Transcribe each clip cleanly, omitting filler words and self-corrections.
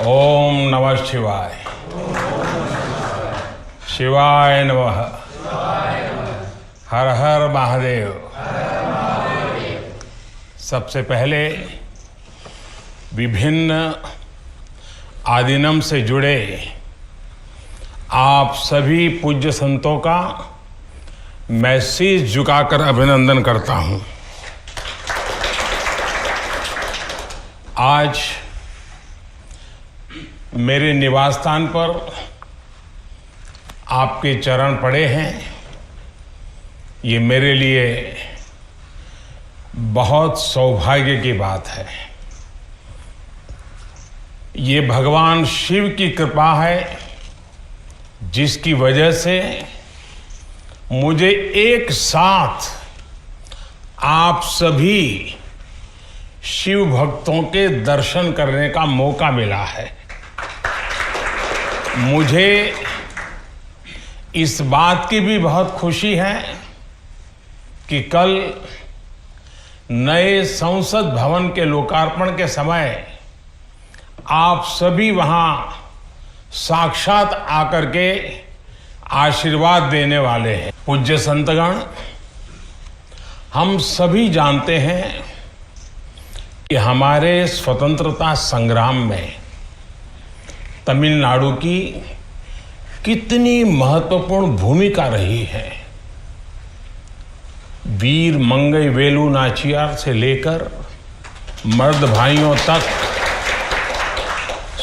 ओम नमः शिवाय। शिवाय नमः। हर हर महादेव। सबसे पहले विभिन्न आदिनम से जुड़े आप सभी पूज्य संतों का मैं शीश झुकाकर अभिनंदन करता हूं। आज मेरे निवास स्थान पर आपके चरण पड़े हैं, ये मेरे लिए बहुत सौभाग्य की बात है। ये भगवान शिव की कृपा है जिसकी वजह से मुझे एक साथ आप सभी शिव भक्तों के दर्शन करने का मौका मिला है। मुझे इस बात की भी बहुत खुशी है कि कल नए संसद भवन के लोकार्पण के समय आप सभी वहां साक्षात आकर के आशीर्वाद देने वाले हैं। पूज्य संतगण, हम सभी जानते हैं कि हमारे स्वतंत्रता संग्राम में तमिलनाडु की कितनी महत्वपूर्ण भूमिका रही है। वीर मंगई वेलु नाचियार से लेकर मर्द भाइयों तक,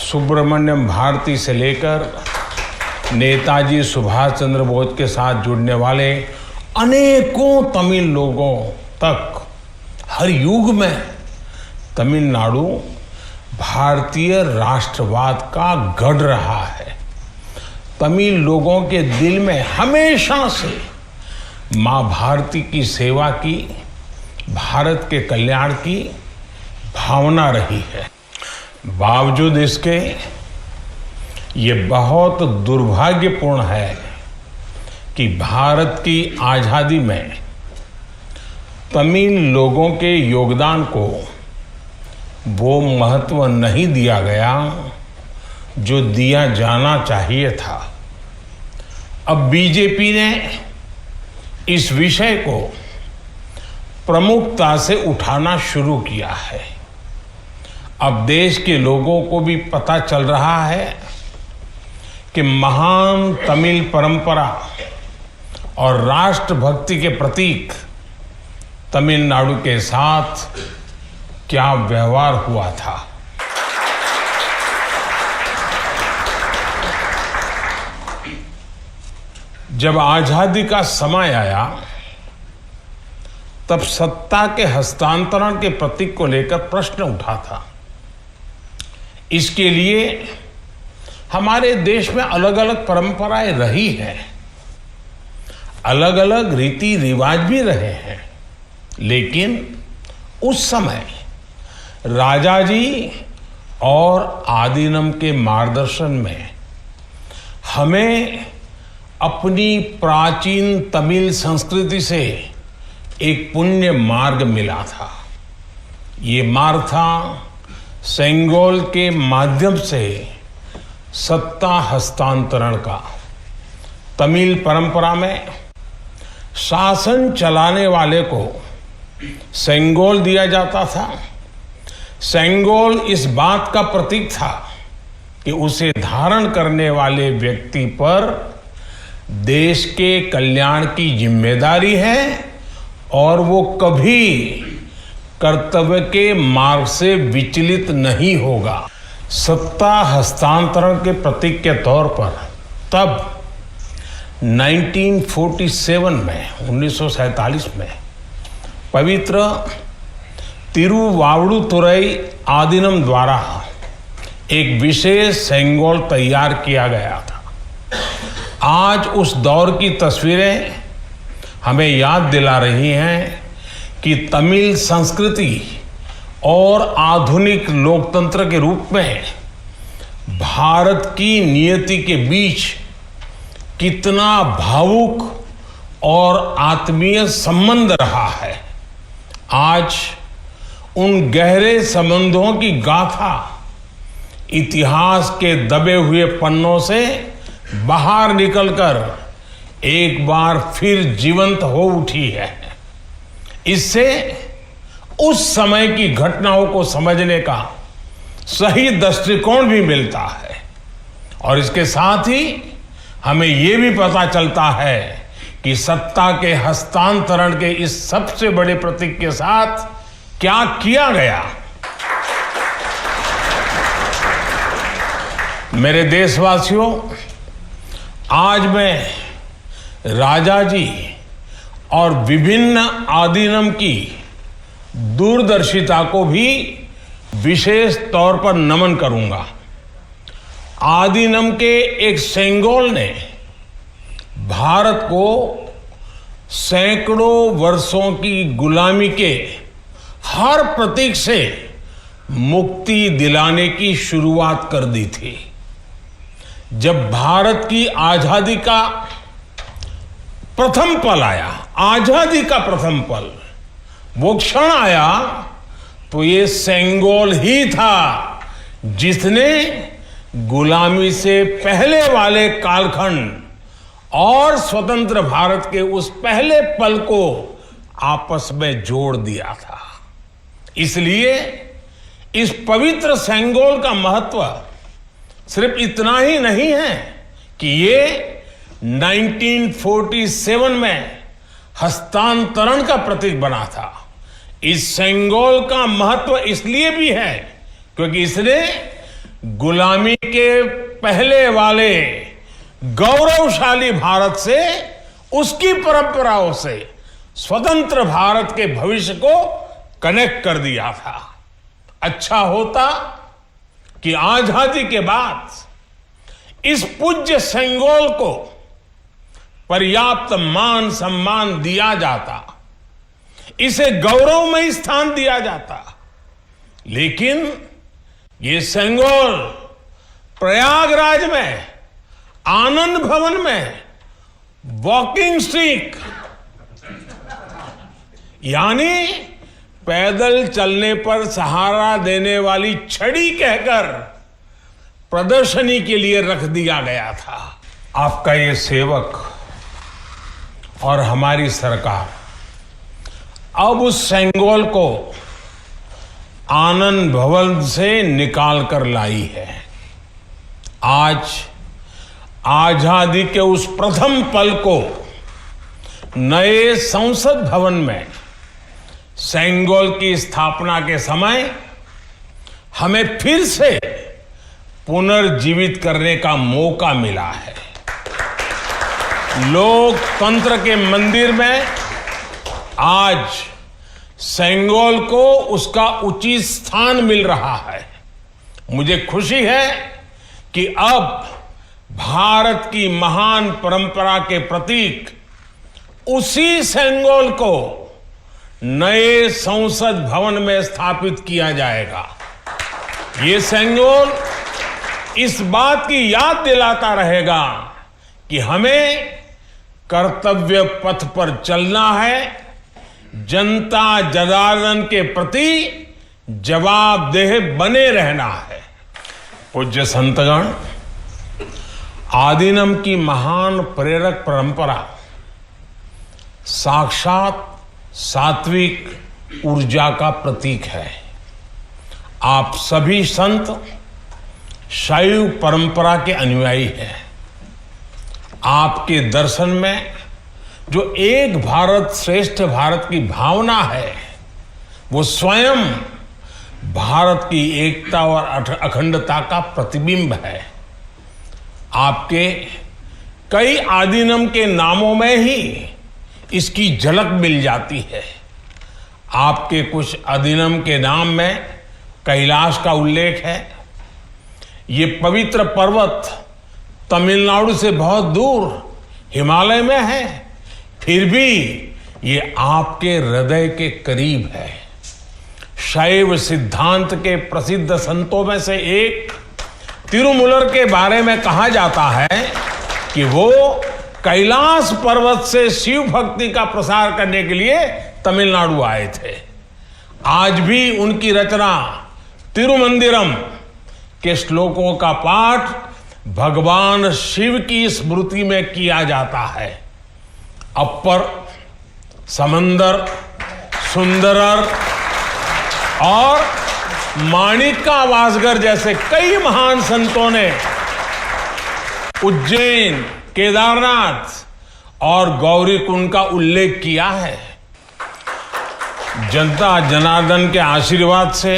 सुब्रमण्यम भारती से लेकर नेताजी सुभाष चंद्र बोस के साथ जुड़ने वाले अनेकों तमिल लोगों तक हर युग में तमिलनाडु भारतीय राष्ट्रवाद का गढ़ रहा है। तमिल लोगों के दिल में हमेशा से मां भारती की सेवा की, भारत के कल्याण की भावना रही है। बावजूद इसके ये बहुत दुर्भाग्यपूर्ण है कि भारत की आजादी में तमिल लोगों के योगदान को वो महत्व नहीं दिया गया जो दिया जाना चाहिए था। अब बीजेपी ने इस विषय को प्रमुखता से उठाना शुरू किया है। अब देश के लोगों को भी पता चल रहा है कि महान तमिल परंपरा और राष्ट्रभक्ति के प्रतीक तमिलनाडु के साथ क्या व्यवहार हुआ था। जब आजादी का समय आया तब सत्ता के हस्तांतरण के प्रतीक को लेकर प्रश्न उठा था। इसके लिए हमारे देश में अलग अलग परंपराएं रही हैं, अलग अलग रीति रिवाज भी रहे हैं, लेकिन उस समय राजा जी और आदिनम के मार्गदर्शन में हमें अपनी प्राचीन तमिल संस्कृति से एक पुण्य मार्ग मिला था। ये मार्ग था सेंगोल के माध्यम से सत्ता हस्तांतरण का। तमिल परंपरा में शासन चलाने वाले को सेंगोल दिया जाता था। सेंगोल इस बात का प्रतीक था कि उसे धारण करने वाले व्यक्ति पर देश के कल्याण की जिम्मेदारी है और वो कभी कर्तव्य के मार्ग से विचलित नहीं होगा। सत्ता हस्तांतरण के प्रतीक के तौर पर तब 1947 में 1947 में पवित्र तिरुवावड़ुतुरई आदिनम द्वारा एक विशेष सेंगोल तैयार किया गया था। आज उस दौर की तस्वीरें हमें याद दिला रही हैं कि तमिल संस्कृति और आधुनिक लोकतंत्र के रूप में भारत की नियति के बीच कितना भावुक और आत्मीय संबंध रहा है। आज उन गहरे संबंधों की गाथा इतिहास के दबे हुए पन्नों से बाहर निकलकर एक बार फिर जीवंत हो उठी है। इससे उस समय की घटनाओं को समझने का सही दृष्टिकोण भी मिलता है और इसके साथ ही हमें यह भी पता चलता है कि सत्ता के हस्तांतरण के इस सबसे बड़े प्रतीक के साथ क्या किया गया। मेरे देशवासियों, आज मैं राजा जी और विभिन्न आदिनम की दूरदर्शिता को भी विशेष तौर पर नमन करूंगा। आदिनम के एक सेंगोल ने भारत को सैकड़ों वर्षों की गुलामी के हर प्रतीक से मुक्ति दिलाने की शुरुआत कर दी थी। जब भारत की आजादी का प्रथम पल आया, आजादी का प्रथम पल, वो क्षण आया, तो ये सेंगोल ही था जिसने गुलामी से पहले वाले कालखंड और स्वतंत्र भारत के उस पहले पल को आपस में जोड़ दिया था। इसलिए इस पवित्र सेंगोल का महत्व सिर्फ इतना ही नहीं है कि ये 1947 में हस्तांतरण का प्रतीक बना था। इस सेंगोल का महत्व इसलिए भी है क्योंकि इसने गुलामी के पहले वाले गौरवशाली भारत से, उसकी परंपराओं से स्वतंत्र भारत के भविष्य को कनेक्ट कर दिया था। अच्छा होता कि आजादी के बाद इस पूज्य सेंगोल को पर्याप्त मान सम्मान दिया जाता, इसे गौरवमय स्थान दिया जाता, लेकिन ये सेंगोल प्रयागराज में आनंद भवन में वॉकिंग स्टिक यानी पैदल चलने पर सहारा देने वाली छड़ी कहकर प्रदर्शनी के लिए रख दिया गया था। आपका ये सेवक और हमारी सरकार अब उस सेंगोल को आनंद भवन से निकाल कर लाई है। आज आजादी के उस प्रथम पल को नए संसद भवन में सेंगोल की स्थापना के समय हमें फिर से पुनर्जीवित करने का मौका मिला है। लोकतंत्र के मंदिर में आज सेंगोल को उसका उचित स्थान मिल रहा है। मुझे खुशी है कि अब भारत की महान परंपरा के प्रतीक उसी सेंगोल को नए संसद भवन में स्थापित किया जाएगा। ये सेंगोल इस बात की याद दिलाता रहेगा कि हमें कर्तव्य पथ पर चलना है, जनता जनार्दन के प्रति जवाबदेह बने रहना है। पूज्य संतगण, आदिनम की महान प्रेरक परंपरा साक्षात सात्विक ऊर्जा का प्रतीक है। आप सभी संत शैव परंपरा के अनुयायी हैं। आपके दर्शन में जो एक भारत श्रेष्ठ भारत की भावना है, वो स्वयं भारत की एकता और अखंडता का प्रतिबिंब है। आपके कई आदिनम के नामों में ही इसकी झलक मिल जाती है। आपके कुछ आदिनम के नाम में कैलाश का उल्लेख है। ये पवित्र पर्वत तमिलनाडु से बहुत दूर हिमालय में है, फिर भी ये आपके हृदय के करीब है। शैव सिद्धांत के प्रसिद्ध संतों में से एक तिरुमूलर के बारे में कहा जाता है कि वो कैलाश पर्वत से शिव भक्ति का प्रसार करने के लिए तमिलनाडु आए थे। आज भी उनकी रचना तिरुमंदिरम के श्लोकों का पाठ भगवान शिव की स्मृति में किया जाता है। अपर, समंदर, सुंदरर और माणिका वासगर जैसे कई महान संतों ने उज्जैन, केदारनाथ और गौरीकुंड का उल्लेख किया है। जनता जनार्दन के आशीर्वाद से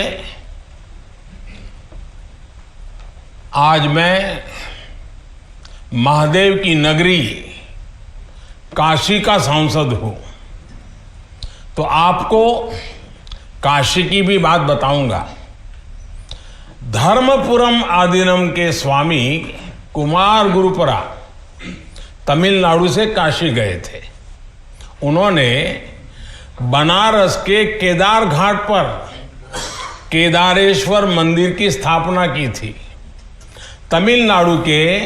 आज मैं महादेव की नगरी काशी का सांसद हूं, तो आपको काशी की भी बात बताऊंगा। धर्मपुरम आदीनम के स्वामी कुमार गुरुपरा तमिलनाडु से काशी गए थे। उन्होंने बनारस के केदार घाट पर केदारेश्वर मंदिर की स्थापना की थी। तमिलनाडु के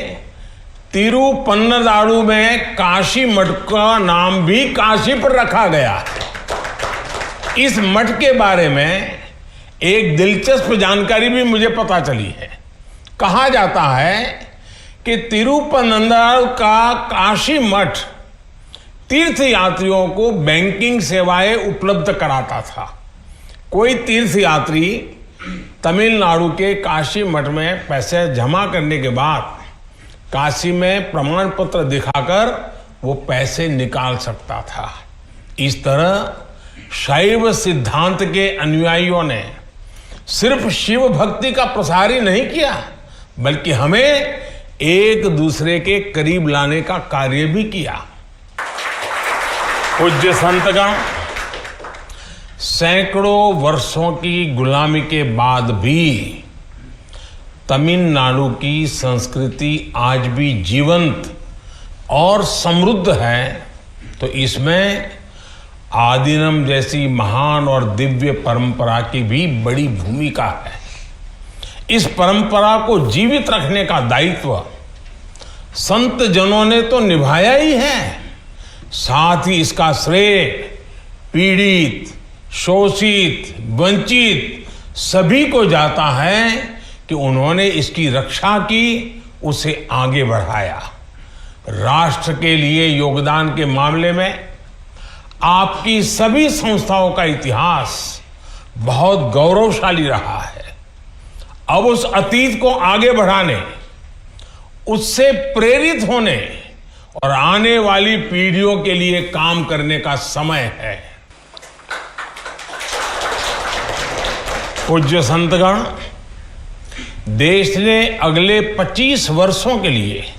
तिरुपन्नदारु में काशी मठ का नाम भी काशी पर रखा गया है। इस मठ के बारे में एक दिलचस्प जानकारी भी मुझे पता चली है। कहा जाता है कि तिरुपन्नदारु का काशी मठ तीर्थ यात्रियों को बैंकिंग सेवाएं उपलब्ध कराता था। कोई तीर्थ यात्री तमिलनाडु के काशी मठ में पैसे जमा करने के बाद काशी में प्रमाण पत्र दिखाकर वो पैसे निकाल सकता था। इस तरह शैव सिद्धांत के अनुयायियों ने सिर्फ शिव भक्ति का प्रसार ही नहीं किया, बल्कि हमें एक दूसरे के करीब लाने का कार्य भी किया। पूज्य संतगण, सैकड़ों वर्षों की गुलामी के बाद भी तमिलनाडु की संस्कृति आज भी जीवंत और समृद्ध है, तो इसमें आदीनम जैसी महान और दिव्य परंपरा की भी बड़ी भूमिका है। इस परंपरा को जीवित रखने का दायित्व संत जनों ने तो निभाया ही है, साथ ही इसका श्रेय पीड़ित, शोषित, वंचित सभी को जाता है कि उन्होंने इसकी रक्षा की, उसे आगे बढ़ाया। राष्ट्र के लिए योगदान के मामले में आपकी सभी संस्थाओं का इतिहास बहुत गौरवशाली रहा है। अब उस अतीत को आगे बढ़ाने, उससे प्रेरित होने और आने वाली पीढ़ियों के लिए काम करने का समय है। पूज्य संतगण, देश ने अगले 25 वर्षों के लिए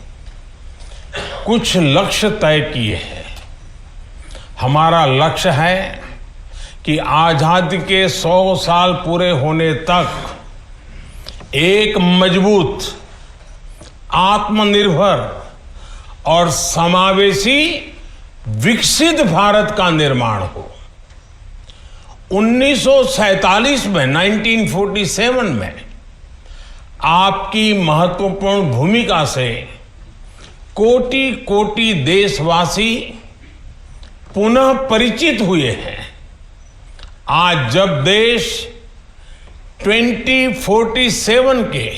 कुछ लक्ष्य तय किए हैं। हमारा लक्ष्य है कि आजादी के 100 साल पूरे होने तक एक मजबूत, आत्मनिर्भर और समावेशी विकसित भारत का निर्माण हो। 1947 में 1947 में आपकी महत्वपूर्ण भूमिका से कोटि कोटि देशवासी पुनः परिचित हुए हैं। आज जब देश 2047 के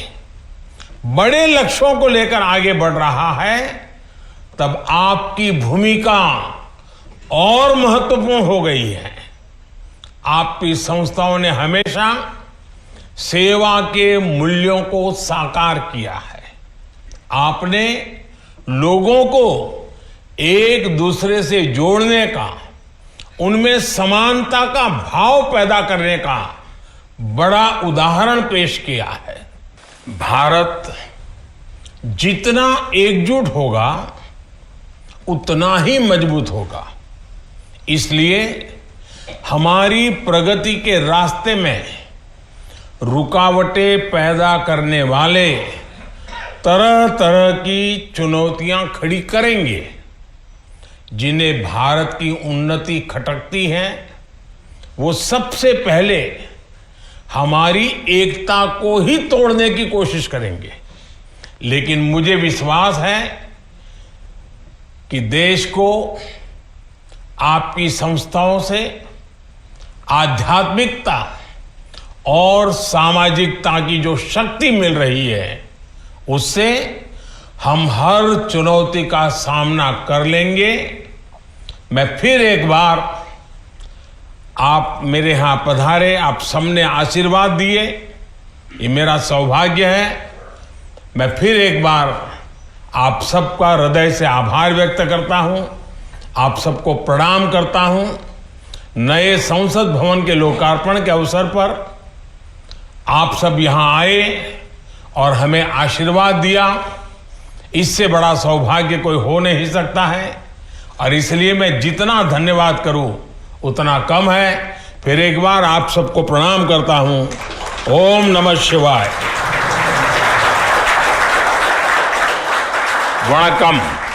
बड़े लक्ष्यों को लेकर आगे बढ़ रहा है, तब आपकी भूमिका और महत्वपूर्ण हो गई है। आपकी संस्थाओं ने हमेशा सेवा के मूल्यों को साकार किया है। आपने लोगों को एक दूसरे से जोड़ने का, उनमें समानता का भाव पैदा करने का बड़ा उदाहरण पेश किया है। भारत जितना एकजुट होगा उतना ही मजबूत होगा। इसलिए हमारी प्रगति के रास्ते में रुकावटें पैदा करने वाले तरह तरह की चुनौतियां खड़ी करेंगे, जिन्हें भारत की उन्नति खटकती है। वो सबसे पहले हमारी एकता को ही तोड़ने की कोशिश करेंगे। लेकिन मुझे विश्वास है कि देश को आपकी संस्थाओं से आध्यात्मिकता और सामाजिकता की जो शक्ति मिल रही है, उससे हम हर चुनौती का सामना कर लेंगे। मैं फिर एक बार, आप मेरे यहां पधारे, आप सबने आशीर्वाद दिए, ये मेरा सौभाग्य है। मैं फिर एक बार आप सबका हृदय से आभार व्यक्त करता हूं, आप सबको प्रणाम करता हूं। नए संसद भवन के लोकार्पण के अवसर पर आप सब यहां आए और हमें आशीर्वाद दिया, इससे बड़ा सौभाग्य कोई हो नहीं सकता है। और इसलिए मैं जितना धन्यवाद करूं उतना कम है। फिर एक बार आप सबको प्रणाम करता हूं। ओम नमः शिवाय। वणक्कम।